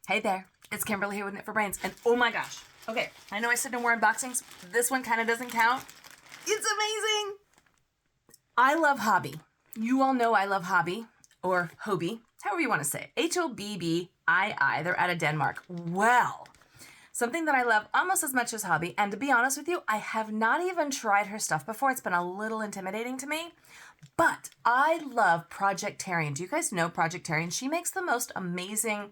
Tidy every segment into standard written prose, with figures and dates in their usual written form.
Hey there, it's Kimberly here with Knit for Brains, and oh my gosh, okay, I know I said no more unboxings. This one kind of doesn't count. It's amazing. I love Hobbii. You all know I love Hobbii, or Hobbii, however you want to say it. Hobbii. They're out of Denmark. Well, something that I love almost as much as Hobbii, and to be honest with you, I have not even tried her stuff before. It's been a little intimidating to me, but I love Projectarian. Do you guys know Projectarian? She makes the most amazing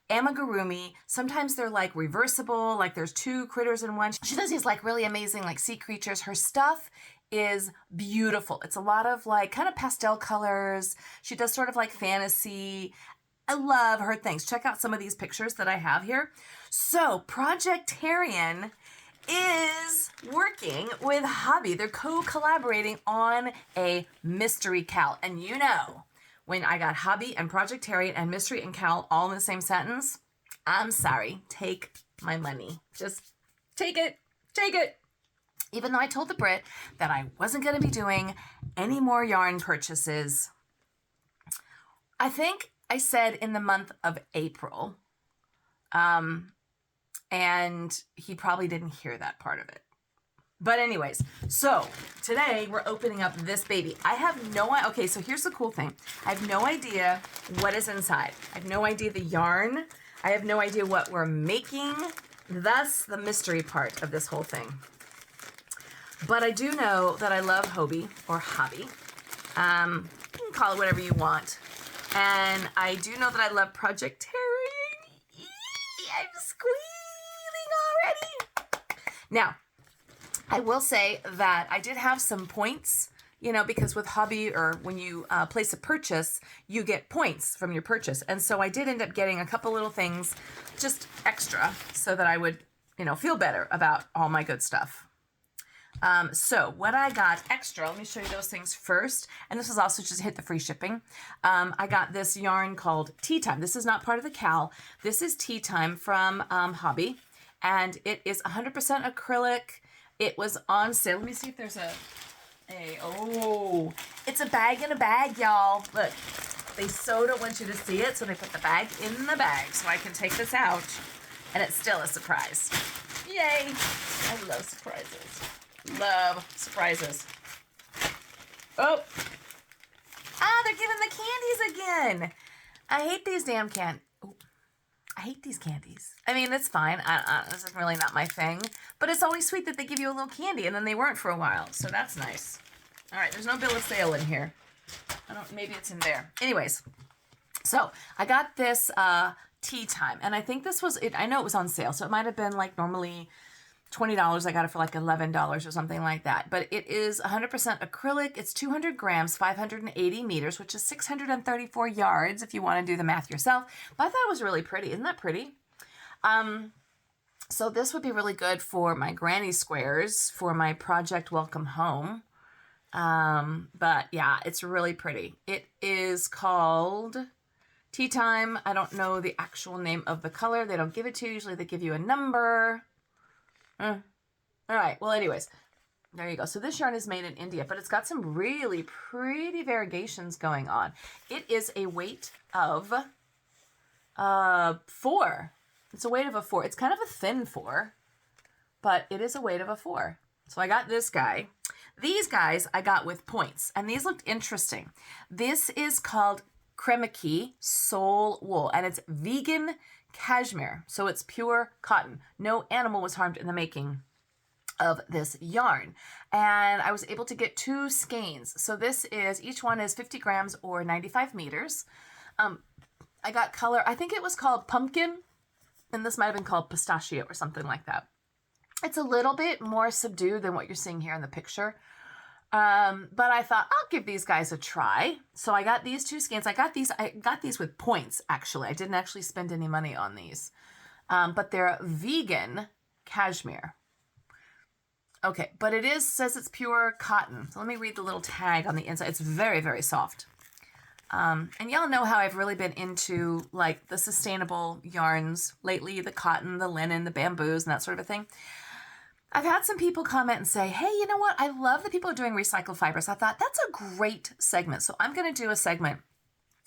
amigurumi. Sometimes they're like reversible, like there's two critters in one. She does these like really amazing like sea creatures. Her stuff is beautiful. It's a lot of like kind of pastel colors. She does sort of like fantasy. I love her things. Check out some of these pictures that I have here. So Projectarian is working with Hobbii. They're co-collaborating on a mystery cal. And you know, when I got Hobbii and Projectarian and mystery and cal all in the same sentence, I'm sorry, take my money. Just take it, take it. Even though I told the Brit that I wasn't going to be doing any more yarn purchases, I think I said in the month of April, and he probably didn't hear that part of it. But anyways, so today we're opening up this baby. I have no idea. Okay, so here's the cool thing. I have no idea what is inside. I have no idea the yarn. I have no idea what we're making. That's the mystery part of this whole thing. But I do know that I love Hobbii or Hobbii. You can call it whatever you want. And I do know that I love Projectarian. I'm squealing already. Now, I will say that I did have some points, you know, because with Hobbii or when you place a purchase, you get points from your purchase. And so I did end up getting a couple little things just extra so that I would, you know, feel better about all my good stuff. So what I got extra, let me show you those things first. And this is also just hit the free shipping. I got this yarn called Tea Time. This is not part of the cal. This is Tea Time from Hobbii. And it is 100% acrylic. It was on sale. Let me see if there's oh, it's a bag in a bag, y'all. Look, they so don't want you to see it, so they put the bag in the bag so I can take this out, and it's still a surprise. Yay! I love surprises. Love surprises. Oh! Ah, they're giving the candies again. I hate these damn I hate these candies. I mean, it's fine. This is really not my thing. But it's always sweet that they give you a little candy, and then they weren't for a while. So that's nice. All right, there's no bill of sale in here. Maybe it's in there. Anyways, so I got this Tea Time, and I think this was it. I know it was on sale, so it might have been like normally $20. I got it for like $11 or something like that. But it is 100% acrylic. It's 200 grams, 580 meters, which is 634 yards if you want to do the math yourself. But I thought it was really pretty. Isn't that pretty? So this would be really good for my granny squares for my project Welcome Home. But yeah, it's really pretty. It is called Tea Time. I don't know the actual name of the color. They don't give it to you. Usually they give you a number. All right. Well, anyways, there you go. So this yarn is made in India, but it's got some really pretty variegations going on. It is a weight of 4. It's a weight of a 4. It's kind of a thin 4, but it is a weight of a 4. So I got this guy. These guys I got with points, and these looked interesting. This is called Kremiki Soul Wool, and it's vegan cashmere, so it's pure cotton. No animal was harmed in the making of this yarn, and I was able to get 2 skeins. So this is, each one is 50 grams or 95 meters. I got color, I think it was called pumpkin, and this might have been called pistachio or something like that. It's a little bit more subdued than what you're seeing here in the picture. But I thought I'll give these guys a try. So I got these 2 skeins. I got these with points, actually. I didn't actually spend any money on these. But they're vegan cashmere. Okay, but it says it's pure cotton. So let me read the little tag on the inside. It's very, very soft. And y'all know how I've really been into like the sustainable yarns lately, the cotton, the linen, the bamboos, and that sort of a thing. I've had some people comment and say, hey, you know what? I love that people are doing recycled fibers. I thought that's a great segment. So I'm going to do a segment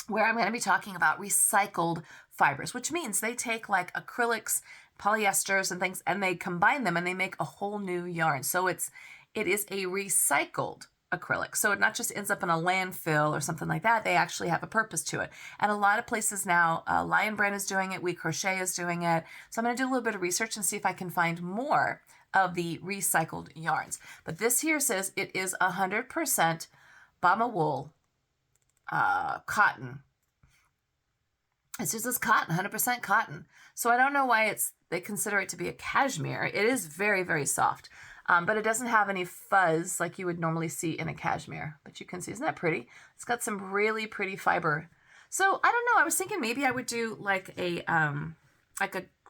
where I'm going to be talking about recycled fibers, which means they take like acrylics, polyesters and things, and they combine them and they make a whole new yarn. So it is a recycled acrylic. So it not just ends up in a landfill or something like that. They actually have a purpose to it. And a lot of places now, Lion Brand is doing it. We Crochet is doing it. So I'm going to do a little bit of research and see if I can find more of the recycled yarns. But this here says it is 100% Bama wool cotton. It just says cotton, 100% cotton. So I don't know why they consider it to be a cashmere. It is very, very soft. But it doesn't have any fuzz like you would normally see in a cashmere. But you can see, isn't that pretty? It's got some really pretty fiber. So I don't know. I was thinking maybe I would do like a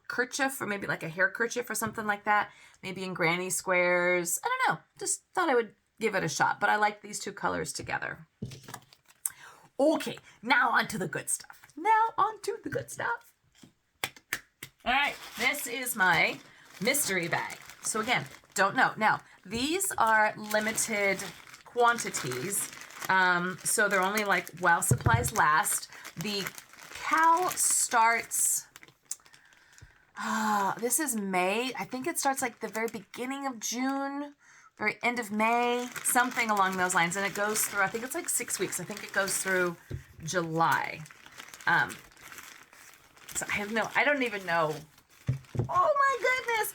kerchief, or maybe like a hair kerchief or something like that. Maybe in granny squares. I don't know. Just thought I would give it a shot. But I like these two colors together. Okay, now on to the good stuff. All right, this is my mystery bag. So again, don't know. Now, these are limited quantities. So they're only like while supplies last. The cow starts, this is May. I think it starts like the very beginning of June, very end of May, something along those lines. And it goes through, I think it's like 6 weeks. I think it goes through July. So I don't even know. Oh my goodness.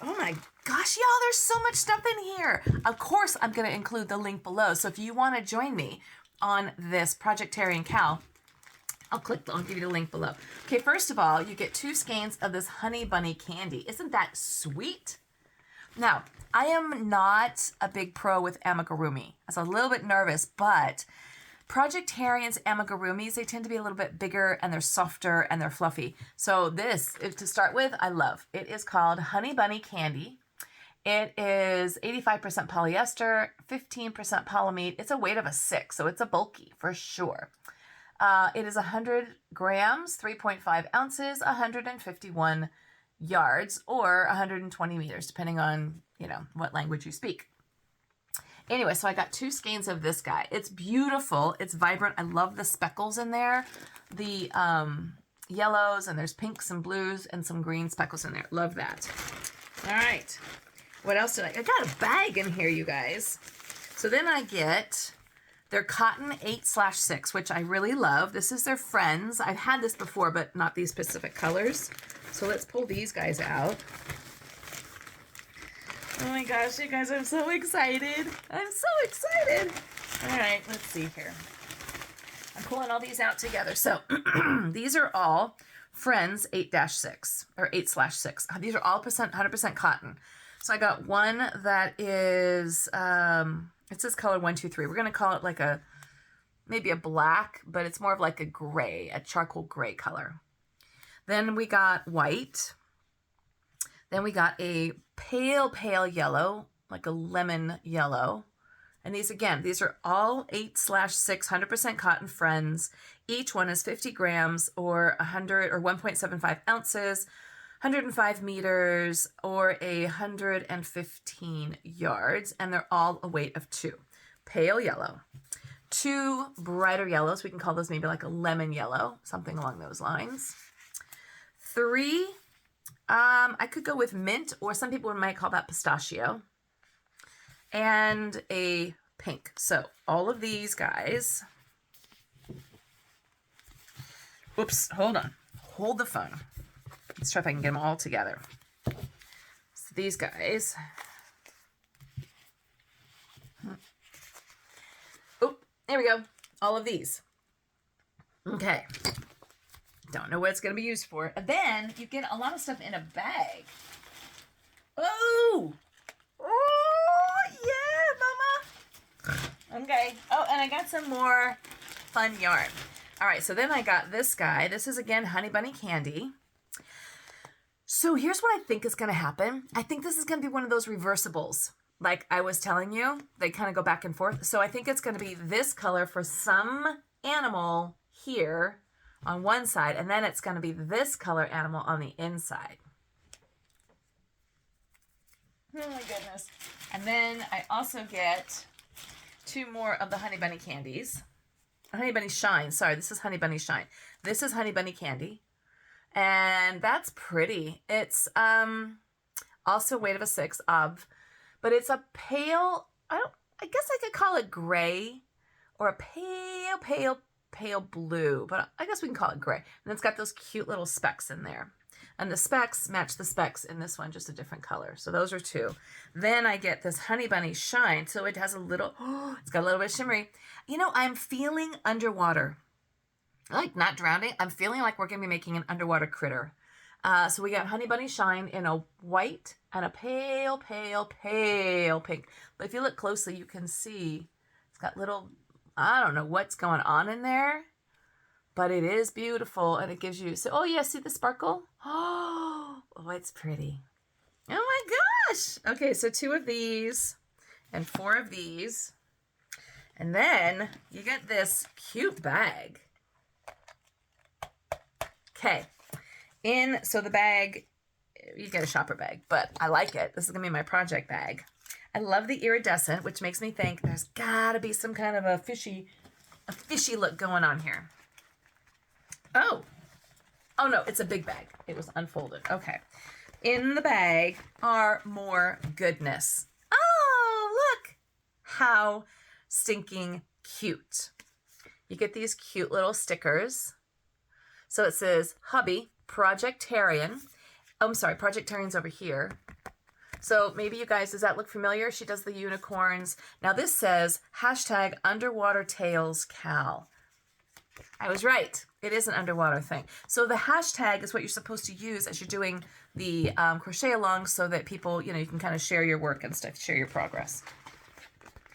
Oh my gosh, y'all, there's so much stuff in here. Of course, I'm going to include the link below. So if you want to join me on this Project Terry and Cal, I'll give you the link below. Okay, first of all, you get 2 skeins of this Honey Bunny candy. Isn't that sweet? Now, I am not a big pro with amigurumi. I was a little bit nervous, but Projectarians amigurumis, they tend to be a little bit bigger and they're softer and they're fluffy. So this, to start with, I love. It is called Honey Bunny Candy. It is 85% polyester, 15% polyamide. It's a weight of a 6, so it's a bulky for sure. It is 100 grams, 3.5 ounces, 151 yards, or 120 meters, depending on, what language you speak. Anyway, so I got 2 skeins of this guy. It's beautiful. It's vibrant. I love the speckles in there. The yellows, and there's pinks and blues and some green speckles in there. Love that. All right. What else did I got a bag in here, you guys. So then I get their cotton 8/6, which I really love. This is their Friends. I've had this before, but not these specific colors. So let's pull these guys out. Oh my gosh, you guys, I'm so excited. I'm so excited. All right, let's see here. I'm pulling all these out together. So these are all Friends 8-6 or 8/6. These are all 100% cotton. So I got one that is, it says color 1, 2, 3. We're going to call it like maybe a black, but it's more of like a gray, a charcoal gray color. Then we got white. Then we got a pale yellow, like a lemon yellow. And these are all 8/6, 100% cotton Friends. Each one is 50 grams or 1.75 ounces, 105 meters, or 115 yards. And they're all a weight of 2. Pale yellow. 2 brighter yellows. We can call those maybe like a lemon yellow, something along those lines. 3, I could go with mint, or some people might call that pistachio. And a pink. So all of these guys. Oops, hold on. Hold the phone. Let's try if I can get them all together. So these guys. Oh, there we go. All of these. Okay. Don't know what it's going to be used for. And then you get a lot of stuff in a bag. Oh! Oh, yeah, mama. Okay. Oh, and I got some more fun yarn. All right, so then I got this guy. This is, again, Honey Bunny Candy. So here's what I think is going to happen. I think this is going to be one of those reversibles. Like I was telling you, they kind of go back and forth. So I think it's going to be this color for some animal here on one side, and then it's going to be this color animal on the inside. Oh my goodness. And then I also get 2 more of the Honey Bunny candies. Honey Bunny Shine. Sorry, this is Honey Bunny Shine. This is Honey Bunny Candy. And that's pretty. It's also weight of a 6 of, but it's a pale, I guess I could call it gray or a pale blue, but I guess we can call it gray. And it's got those cute little specks in there. And the specks match the specks in this one, just a different color. So those are 2. Then I get this Honey Bunny Shine. So it has a little, it's got a little bit of shimmery. You know, I'm feeling underwater. Like not drowning. I'm feeling like we're going to be making an underwater critter. So we got Honey Bunny Shine in a white and a pale pink. But if you look closely, you can see it's got little, I don't know what's going on in there. But it is beautiful, and it gives you, so, oh yeah, see the sparkle? Oh, it's pretty. Oh my gosh. Okay, so 2 of these and 4 of these. And then you get this cute bag. Okay. So the bag, you get a shopper bag, but I like it. This is going to be my project bag. I love the iridescent, which makes me think there's got to be some kind of a fishy look going on here. Oh no, it's a big bag. It was unfolded. Okay. In the bag are more goodness. Oh, look how stinking cute. You get these cute little stickers. So it says Hobbii Projectarian. Oh, I'm sorry, Projectarian's over here. So maybe you guys, does that look familiar? She does the unicorns. Now this says hashtag underwater tales Cal. I was right. It is an underwater thing. So the hashtag is what you're supposed to use as you're doing the crochet along so that people, you know, you can kind of share your work and stuff, share your progress.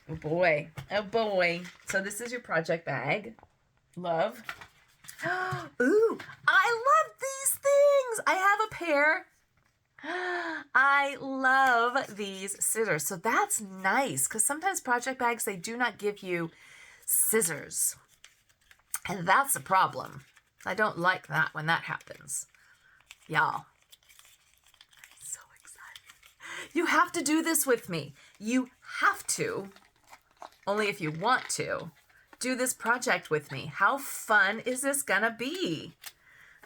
Oh boy. Oh boy. So this is your project bag. Love. Ooh, I love these things. I have a pair. I love these scissors. So that's nice because sometimes project bags, they do not give you scissors. And that's a problem. I don't like that when that happens. Y'all. I'm so excited. You have to do this with me. You have to, only if you want to, do this project with me. How fun is this gonna be?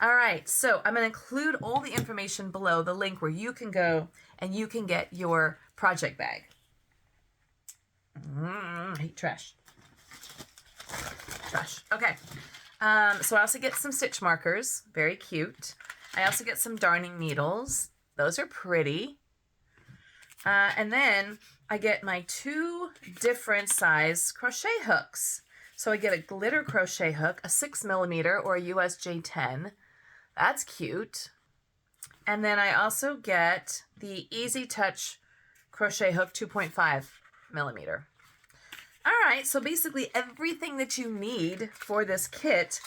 All right, so I'm gonna include all the information below, the link where you can go and you can get your project bag. I hate trash. Okay. So I also get some stitch markers. Very cute. I also get some darning needles. Those are pretty. And then I get my 2 different size crochet hooks. So I get a glitter crochet hook, a 6mm or a US J10. That's cute. And then I also get the Easy Touch crochet hook 2.5mm. All right, so basically everything that you need for this kit,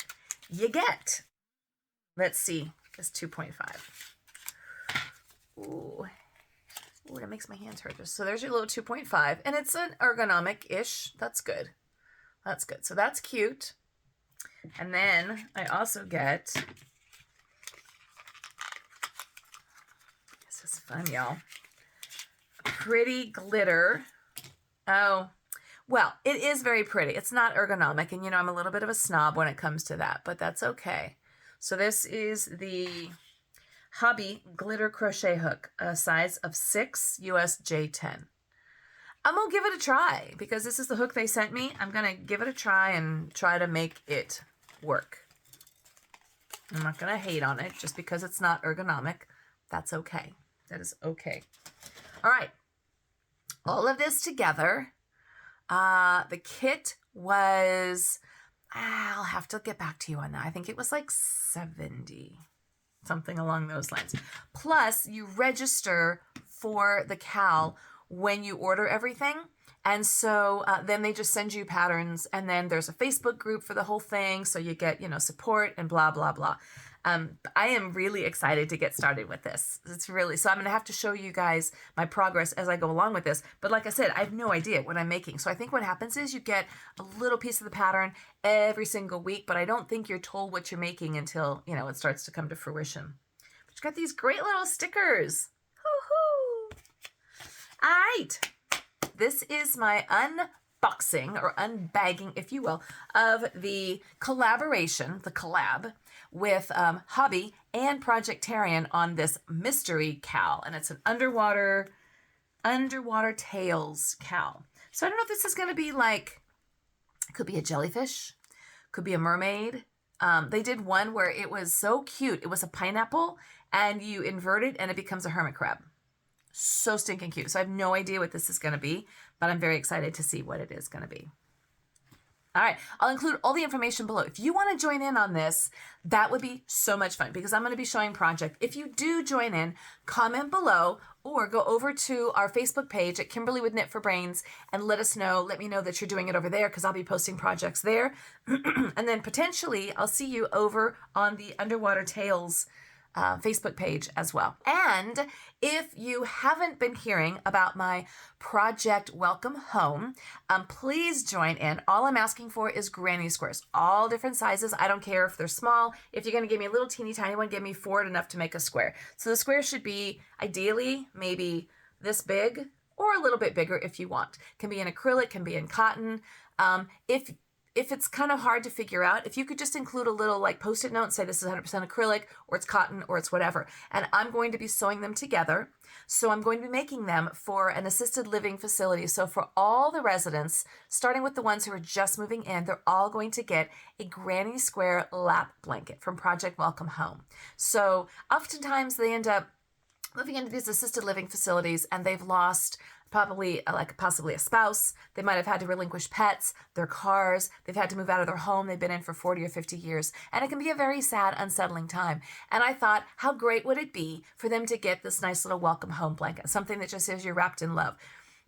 you get. Let's see, this 2.5. Ooh, that makes my hands hurt. So there's your little 2.5, and it's an ergonomic-ish. That's good. That's good. So that's cute. And then I also get, this is fun, y'all, pretty glitter. Oh, well, it is very pretty. It's not ergonomic, and you know I'm a little bit of a snob when it comes to that, but that's okay. So this is the Hobbii Glitter Crochet Hook, a size of 6 US J10. I'm going to give it a try because this is the hook they sent me. I'm going to give it a try and try to make it work. I'm not going to hate on it just because it's not ergonomic. That's okay. That is okay. All right. All of this together. The kit was, I'll have to get back to you on that. I think it was like 70, something along those lines. Plus, you register for the Cal when you order everything. And so then they just send you patterns, and then there's a Facebook group for the whole thing. So you get, you know, support and blah, blah, blah. I am really excited to get started with this. It's really, so I'm going to have to show you guys my progress as I go along with this. But like I said, I have no idea what I'm making. So I think what happens is you get a little piece of the pattern every single week, but I don't think you're told what you're making until, you know, it starts to come to fruition. But you got these great little stickers. Hoo-hoo! All right. This is my unboxing or unbagging, if you will, of the collaboration, the collab with Hobbii and Projectarian on this mystery cowl. And it's an underwater tails cowl. So I don't know if this is going to be like, it could be a jellyfish, could be a mermaid. They did one where it was so cute. It was a pineapple and you invert it and it becomes a hermit crab. So stinking cute. So I have no idea what this is going to be, but I'm very excited to see what it is going to be. All right, I'll include all the information below. If you want to join in on this, that would be so much fun because I'm going to be showing project. If you do join in, comment below or go over to our Facebook page at Kimberly with Knit for Brains and let me know that you're doing it over there because I'll be posting projects there. And then potentially I'll see you over on the Underwater Tales Facebook page as well. And if you haven't been hearing about my project Welcome Home, please join in. All I'm asking for is granny squares, all different sizes. I don't care if they're small. If you're going to give me a little teeny tiny one, give me 4 enough to make a square. So the square should be ideally maybe this big or a little bit bigger if you want. Can be in acrylic, can be in cotton. If it's kind of hard to figure out, if you could just include a little like post-it note and say this is 100% acrylic or it's cotton or it's whatever. And I'm going to be sewing them together. So I'm going to be making them for an assisted living facility. So for all the residents, starting with the ones who are just moving in, they're all going to get a granny square lap blanket from Project Welcome Home. So oftentimes they end up moving into these assisted living facilities and they've lost possibly a spouse. They might have had to relinquish pets, their cars. They've had to move out of their home they've been in for 40 or 50 years. And it can be a very sad, unsettling time. And I thought, how great would it be for them to get this nice little welcome home blanket, something that just says you're wrapped in love.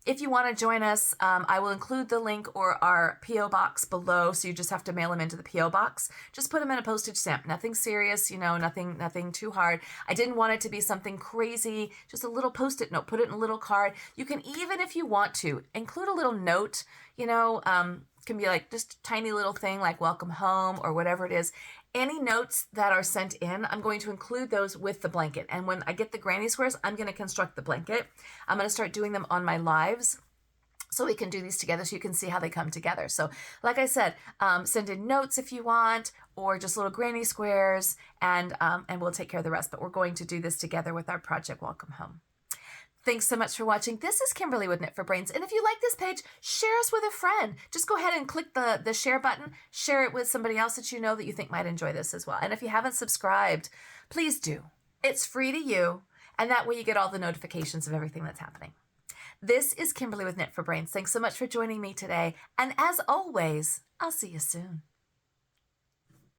If you want to join us, I will include the link or our P.O. box below, so you just have to mail them into the P.O. box. Just put them in a postage stamp. Nothing serious, nothing too hard. I didn't want it to be something crazy, just a little post-it note. Put it in a little card. You can even, if you want to, include a little note, can be like just a tiny little thing like welcome home or whatever it is. Any notes that are sent in, I'm going to include those with the blanket. And when I get the granny squares, I'm going to construct the blanket. I'm going to start doing them on my lives so we can do these together so you can see how they come together. So like I said, send in notes if you want or just little granny squares and we'll take care of the rest. But we're going to do this together with our Project Welcome Home. Thanks so much for watching. This is Kimberly with Knit for Brains. And if you like this page, share us with a friend. Just go ahead and click the share button. Share it with somebody else that you know that you think might enjoy this as well. And if you haven't subscribed, please do. It's free to you. And that way you get all the notifications of everything that's happening. This is Kimberly with Knit for Brains. Thanks so much for joining me today. And as always, I'll see you soon.